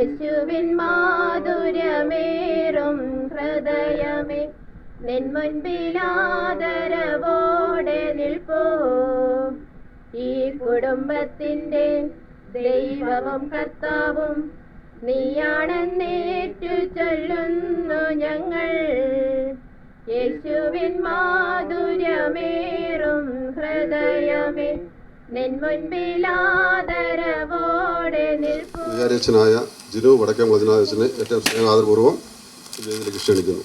യേശുവിൻ മാധുര്യമേറും ഹൃദയമേ, നിൻ മുൻപിലാദരവോടെ നിൽപ്പൂ. ഈ കുടുംബത്തിൻ്റെ ദൈവവും കർത്താവും നീയാണെന്നേറ്റു ചൊല്ലുന്നു ഞങ്ങൾ. യേശുവിൻ മാധുര്യമേറും ഹൃദയമേ, നിൻ മുൻപിലാദരവോടെ നിൽപ്പൂ. വികാരിയച്ഛനായ ജിനു വടക്കേ മതിനാഥച്ചനെ ഏറ്റവും സ്നേഹാദരപൂർവ്വം ഇതിലേക്ക് ക്ഷണിക്കുന്നു.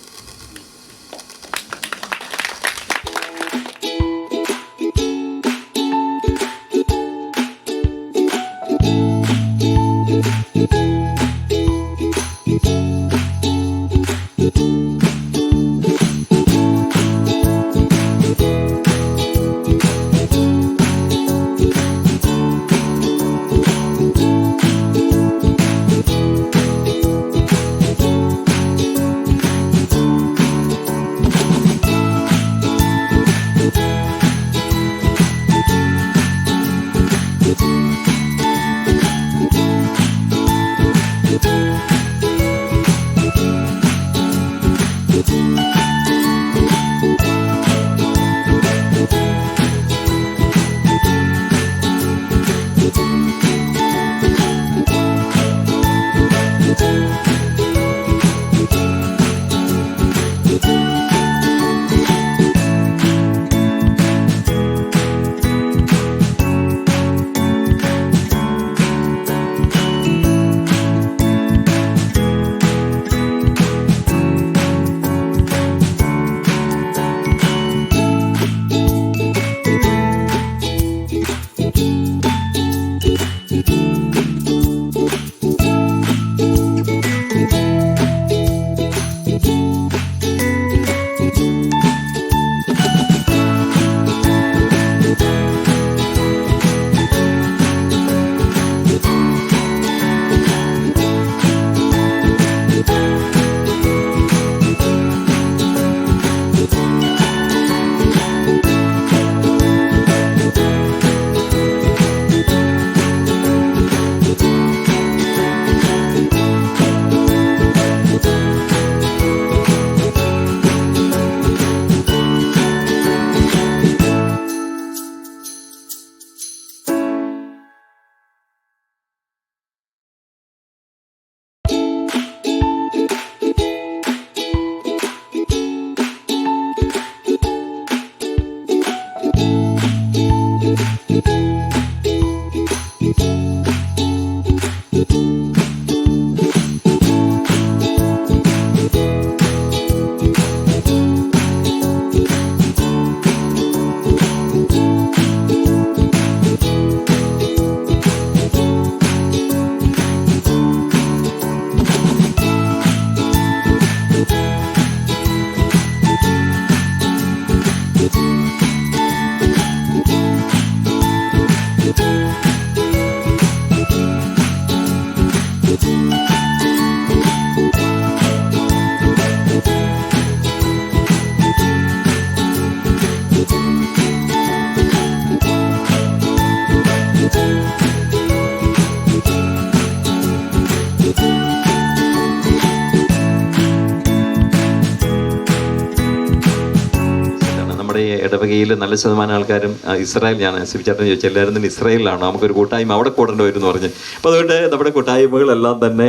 ഇടവകയിൽ നല്ല ശതമാനം ആൾക്കാരും ഇസ്രായേലിലാണ്. സിബിച്ചേട്ടൻ ചോദിച്ചു എല്ലാവരും തന്നെ ഇസ്രായേലിലാണ്, നമുക്കൊരു കൂട്ടായ്മ അവിടെ കൂടേണ്ടി വരും എന്ന് പറഞ്ഞ്. അപ്പോൾ അതുകൊണ്ട് നമ്മുടെ കൂട്ടായ്മകളെല്ലാം തന്നെ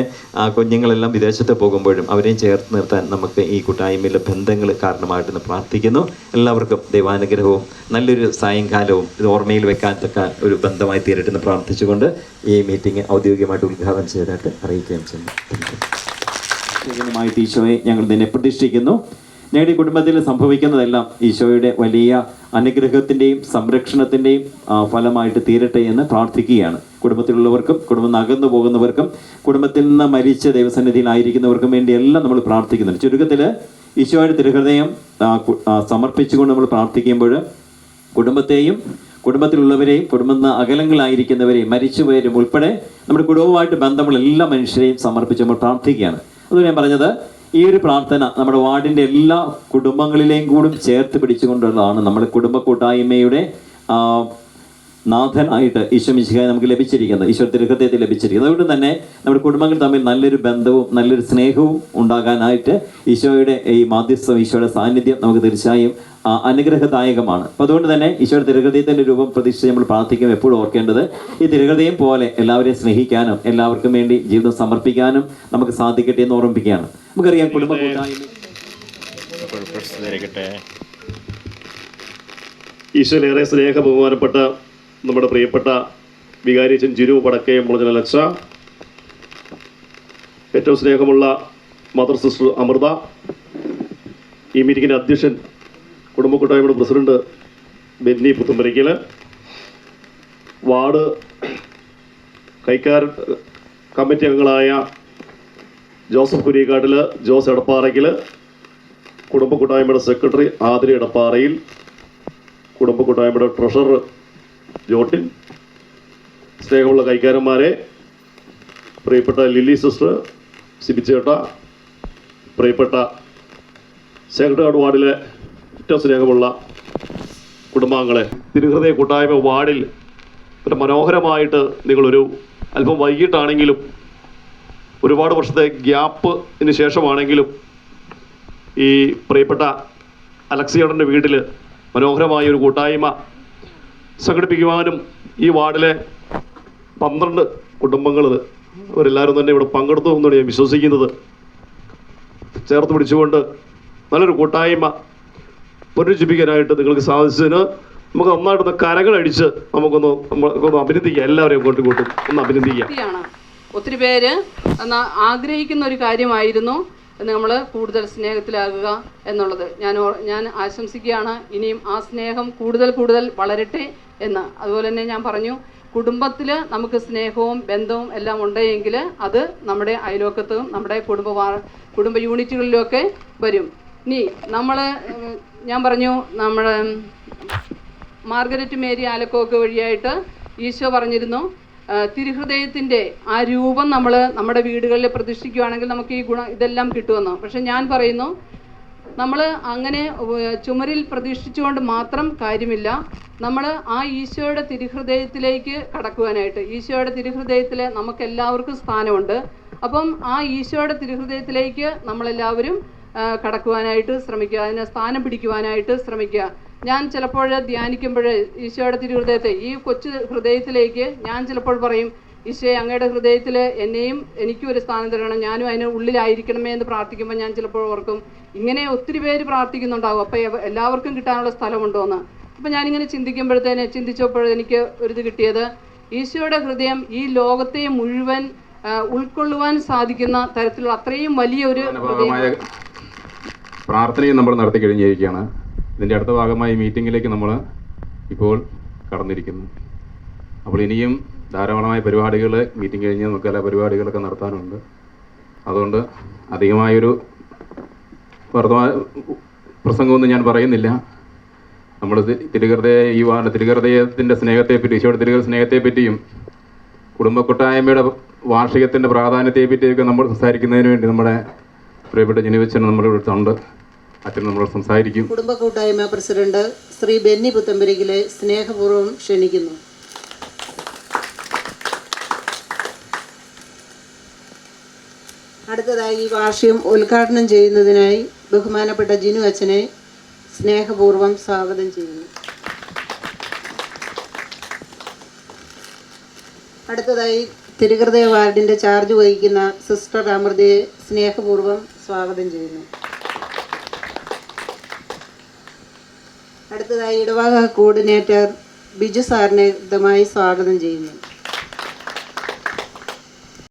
കുഞ്ഞുങ്ങളെല്ലാം വിദേശത്ത് പോകുമ്പോഴും അവരെയും ചേർത്ത് നിർത്താൻ നമുക്ക് ഈ കൂട്ടായ്മയിലെ ബന്ധങ്ങൾ കാരണമായിട്ടെന്ന് പ്രാർത്ഥിക്കുന്നു. എല്ലാവർക്കും ദൈവാനുഗ്രഹവും നല്ലൊരു സായങ്കാലവും ഇത് ഓർമ്മയിൽ വെക്കാൻ തക്ക ഒരു ബന്ധമായി തീരട്ടെന്ന് പ്രാർത്ഥിച്ചുകൊണ്ട് ഈ മീറ്റിംഗ് ഔദ്യോഗികമായിട്ട് ഉദ്ഘാടനം ചെയ്തതായിട്ട് അറിയിക്കുകയും ചെയ്യുന്നു. ഈശോയെ ഞങ്ങൾ നിന്നെ പ്രതിഷ്ഠിക്കുന്നു. ഞങ്ങളുടെ ഈ കുടുംബത്തിൽ സംഭവിക്കുന്നതെല്ലാം ഈശോയുടെ വലിയ അനുഗ്രഹത്തിൻ്റെയും സംരക്ഷണത്തിൻ്റെയും ഫലമായിട്ട് തീരട്ടെ എന്ന് പ്രാർത്ഥിക്കുകയാണ്. കുടുംബത്തിലുള്ളവർക്കും കുടുംബം അകന്നു പോകുന്നവർക്കും കുടുംബത്തിൽ നിന്ന് മരിച്ച ദൈവസന്നിധിയിലായിരിക്കുന്നവർക്കും വേണ്ടി എല്ലാം നമ്മൾ പ്രാർത്ഥിക്കുന്നുണ്ട്. ചുരുക്കത്തിൽ ഈശോയുടെ തിരുഹൃദയം സമർപ്പിച്ചുകൊണ്ട് നമ്മൾ പ്രാർത്ഥിക്കുമ്പോൾ കുടുംബത്തെയും കുടുംബത്തിലുള്ളവരെയും കുടുംബത്തിന് അകലങ്ങളായിരിക്കുന്നവരെയും മരിച്ചുപോയവരും ഉൾപ്പെടെ നമ്മുടെ കുടുംബവുമായിട്ട് ബന്ധമുള്ള എല്ലാ മനുഷ്യരെയും സമർപ്പിച്ച് നമ്മൾ പ്രാർത്ഥിക്കുകയാണ്. അതുകൊണ്ട് ഞാൻ പറഞ്ഞത് ഈ ഒരു പ്രാർത്ഥന നമ്മുടെ വാർഡിൻ്റെ എല്ലാ കുടുംബങ്ങളിലെയും കൂടി ചേർത്ത് പിടിച്ചുകൊണ്ടുള്ളതാണ്. നമ്മുടെ കുടുംബ കൂട്ടായ്മയുടെ നാഥനായിട്ട് ഈശോ മിശിഹായെ നമുക്ക് ലഭിച്ചിരിക്കുന്നത്, ഈശോ തിരുഹൃദയത്തിൽ ലഭിച്ചിരിക്കുന്നത്. അതുകൊണ്ട് തന്നെ നമ്മുടെ കുടുംബങ്ങൾ തമ്മിൽ നല്ലൊരു ബന്ധവും നല്ലൊരു സ്നേഹവും ഉണ്ടാകാനായിട്ട് ഈശോയുടെ ഈ മാധ്യസ്ഥം, ഈശോയുടെ സാന്നിധ്യം നമുക്ക് തീർച്ചയായും അനുഗ്രഹദായകമാണ്. അപ്പോൾ അതുകൊണ്ട് തന്നെ ഈശോയുടെ തിരുഹൃദയത്തിൻ്റെ രൂപം പ്രതീക്ഷിച്ച് നമ്മൾ പ്രാർത്ഥിക്കും. എപ്പോഴും ഓർക്കേണ്ടത് ഈ തിരുഹൃദയം പോലെ എല്ലാവരെയും സ്നേഹിക്കാനും എല്ലാവർക്കും വേണ്ടി ജീവിതം സമർപ്പിക്കാനും നമുക്ക് സാധിക്കട്ടെ എന്ന് ഓർമ്മിപ്പിക്കുകയാണ്. നമുക്കറിയാം കുടുംബ കൂട്ടായ്മ ഈശോയിലേറെ സ്നേഹ ബഹുമാനപ്പെട്ട നമ്മുടെ പ്രിയപ്പെട്ട വികാരിയച്ഛൻ ജിരു വടക്കയം മുളഞ്ഞലച്ച, ഏറ്റവും സ്നേഹമുള്ള മദർ സിസ്റ്റർ അമൃത, ഈ മീറ്റിങ്ങിൻ്റെ അധ്യക്ഷൻ കുടുംബ കൂട്ടായ്മയുടെ പ്രസിഡന്റ് ബെന്നി പുത്തുമ്പരിക്കൽ, വാർഡ് കൈക്കാർ കമ്മിറ്റി അംഗങ്ങളായ ജോസഫ് കുരിക്കാട്ടിൽ, ജോസ് എടപ്പാറയ്ക്കൽ, കുടുംബ കൂട്ടായ്മയുടെ സെക്രട്ടറി ആതിര എടപ്പാറയിൽ, കുടുംബ കൂട്ടായ്മയുടെ ട്രഷറർ ജോട്ടിൻ, സ്നേഹമുള്ള കൈക്കാരന്മാരെ, പ്രിയപ്പെട്ട ലില്ലി സിസ്റ്റർ, സിബിച്ചേട്ട, പ്രിയപ്പെട്ട സേക്രട്ടേറിയറ്റ് വാർഡിലെ ഏറ്റവും സ്നേഹമുള്ള കുടുംബാംഗങ്ങളെ, തിരുഹൃദയ കൂട്ടായ്മ വാർഡിൽ ഒരു മനോഹരമായിട്ട് നിങ്ങളൊരു അല്പം വൈകിട്ടാണെങ്കിലും ഒരുപാട് വർഷത്തെ ഗ്യാപ്പിന് ശേഷമാണെങ്കിലും ഈ പ്രിയപ്പെട്ട അലക്സിയേട്ടൻ്റെ വീട്ടിൽ മനോഹരമായ ഒരു കൂട്ടായ്മ സംഘടിപ്പിക്കുവാനും ഈ വാർഡിലെ 12 കുടുംബങ്ങൾ അവരെല്ലാവരും തന്നെ ഇവിടെ പങ്കെടുത്തു എന്നാണ് ഞാൻ വിശ്വസിക്കുന്നത്. ചേർത്ത് പിടിച്ചുകൊണ്ട് നല്ലൊരു കൂട്ടായ്മ പുനരുജ്ജീവിക്കാനായിട്ട് നിങ്ങൾക്ക് സാധിച്ചതിന് നമുക്ക് നന്നായിട്ടൊന്ന് കരങ്ങളടിച്ച് നമുക്കൊന്ന് അഭിനന്ദിക്കാം. എല്ലാവരെയും ഇങ്ങോട്ടും ഒന്ന് അഭിനന്ദിക്കാം. ഒത്തിരി പേര് ആഗ്രഹിക്കുന്ന ഒരു കാര്യമായിരുന്നു നമ്മൾ കൂടുതൽ സ്നേഹത്തിലാകുക എന്നുള്ളത്. ഞാൻ ആശംസിക്കുകയാണ്. ഇനിയും ആ സ്നേഹം കൂടുതൽ വളരട്ടെ എന്ന്. അതുപോലെ തന്നെ ഞാൻ പറഞ്ഞു, കുടുംബത്തിൽ നമുക്ക് സ്നേഹവും ബന്ധവും എല്ലാം ഉണ്ടെങ്കിൽ അത് നമ്മുടെ അയൽവക്കത്തും നമ്മുടെ കുടുംബ യൂണിറ്റുകളിലുമൊക്കെ വരും. ഇനി ഞാൻ പറഞ്ഞു, നമ്മുടെ മാർഗരറ്റ് മേരി ആലക്കോക്ക് വഴിയായിട്ട് ഈശോ പറഞ്ഞിരുന്നു, തിരുഹൃദയത്തിൻ്റെ ആ രൂപം നമ്മുടെ വീടുകളിൽ പ്രതിഷ്ഠിക്കുകയാണെങ്കിൽ നമുക്ക് ഈ ഇതെല്ലാം കിട്ടുമെന്ന്. പക്ഷെ ഞാൻ പറയുന്നു, നമ്മൾ അങ്ങനെ ചുമരിൽ പ്രതിഷ്ഠിച്ചുകൊണ്ട് മാത്രം കാര്യമില്ല. നമ്മൾ ആ ഈശോയുടെ തിരുഹൃദയത്തിലേക്ക് കടക്കുവാനായിട്ട്, ഈശോയുടെ തിരുഹൃദയത്തിൽ നമുക്കെല്ലാവർക്കും സ്ഥാനമുണ്ട്. അപ്പം ആ ഈശോയുടെ തിരുഹൃദയത്തിലേക്ക് നമ്മളെല്ലാവരും കടക്കുവാനായിട്ട് ശ്രമിക്കുക, അതിനെ സ്ഥാനം പിടിക്കുവാനായിട്ട് ശ്രമിക്കുക. ഞാൻ ചിലപ്പോൾ ധ്യാനിക്കുമ്പോൾ ഈശോയുടെ തിരുഹൃദയത്തെ, ഈ കൊച്ചു ഹൃദയത്തിലേക്ക് ഞാൻ ചിലപ്പോൾ പറയും, ഈശോയെ അങ്ങയുടെ ഹൃദയത്തിൽ എനിക്കും ഒരു സ്ഥാനം തരണം, ഞാനും അതിന് ഉള്ളിലായിരിക്കണമേ എന്ന് പ്രാർത്ഥിക്കുമ്പോൾ ഞാൻ ചിലപ്പോൾ ഓർക്കും, ഇങ്ങനെ ഒത്തിരി പേര് പ്രാർത്ഥിക്കുന്നുണ്ടാവും, അപ്പോൾ എല്ലാവർക്കും കിട്ടാനുള്ള സ്ഥലമുണ്ടോ എന്ന്. അപ്പം ഞാനിങ്ങനെ ചിന്തിച്ചപ്പോൾ എനിക്ക് ഒരിത് കിട്ടിയത്, ഈശോയുടെ ഹൃദയം ഈ ലോകത്തെ മുഴുവൻ ഉൾക്കൊള്ളുവാൻ സാധിക്കുന്ന തരത്തിലുള്ള അത്രയും വലിയൊരു പ്രാർത്ഥനയും നമ്മൾ നടത്തി കഴിഞ്ഞിരിക്കുകയാണ്. ഇതിൻ്റെ അടുത്ത ഭാഗമായി മീറ്റിങ്ങിലേക്ക് നമ്മൾ ഇപ്പോൾ കടന്നിരിക്കുന്നു. അപ്പോൾ ഇനിയും ധാരാളമായ പരിപാടികൾ മീറ്റിംഗ് കഴിഞ്ഞ് നമുക്ക് എല്ലാ പരിപാടികളൊക്കെ നടത്താനുണ്ട്. അതുകൊണ്ട് അധികമായൊരു പ്രസംഗമൊന്നും ഞാൻ പറയുന്നില്ല. നമ്മൾ തിരുഹൃദയത്തിൻ്റെ സ്നേഹത്തെപ്പറ്റി, ഈശോയുടെ തിരുഹൃദയ സ്നേഹത്തെപ്പറ്റിയും കുടുംബ കൂട്ടായ്മയുടെ വാർഷികത്തിൻ്റെ പ്രാധാന്യത്തെപ്പറ്റിയൊക്കെ നമ്മൾ സംസാരിക്കുന്നതിന് വേണ്ടി നമ്മുടെ പ്രിയപ്പെട്ട ജനിവച്ചൻ നമ്മുടെ അടുത്തുണ്ട്. അച്ഛൻ നമ്മളോട് സംസാരിക്കും. കുടുംബ കൂട്ടായ്മ പ്രസിഡന്റ് ശ്രീ ബെന്നി പുത്തമ്പരിക്കിലെ സ്നേഹപൂർവ്വം ക്ഷണിക്കുന്നു. അടുത്തതായി ഈ വാർഷികം ഉദ്ഘാടനം ചെയ്യുന്നതിനായി ബഹുമാനപ്പെട്ട ജിനു അച്ഛനെ സ്നേഹപൂർവ്വം സ്വാഗതം ചെയ്യുന്നു. അടുത്തതായി തിരുഹൃദയ വാർഡിൻ്റെ ചാർജ് വഹിക്കുന്ന സിസ്റ്റർ അമൃതയെ സ്നേഹപൂർവ്വം സ്വാഗതം ചെയ്യുന്നു. അടുത്തതായി ഇടവക കോർഡിനേറ്റർ ബിജു സാറിനെ ഇതമായി സ്വാഗതം ചെയ്യുന്നു.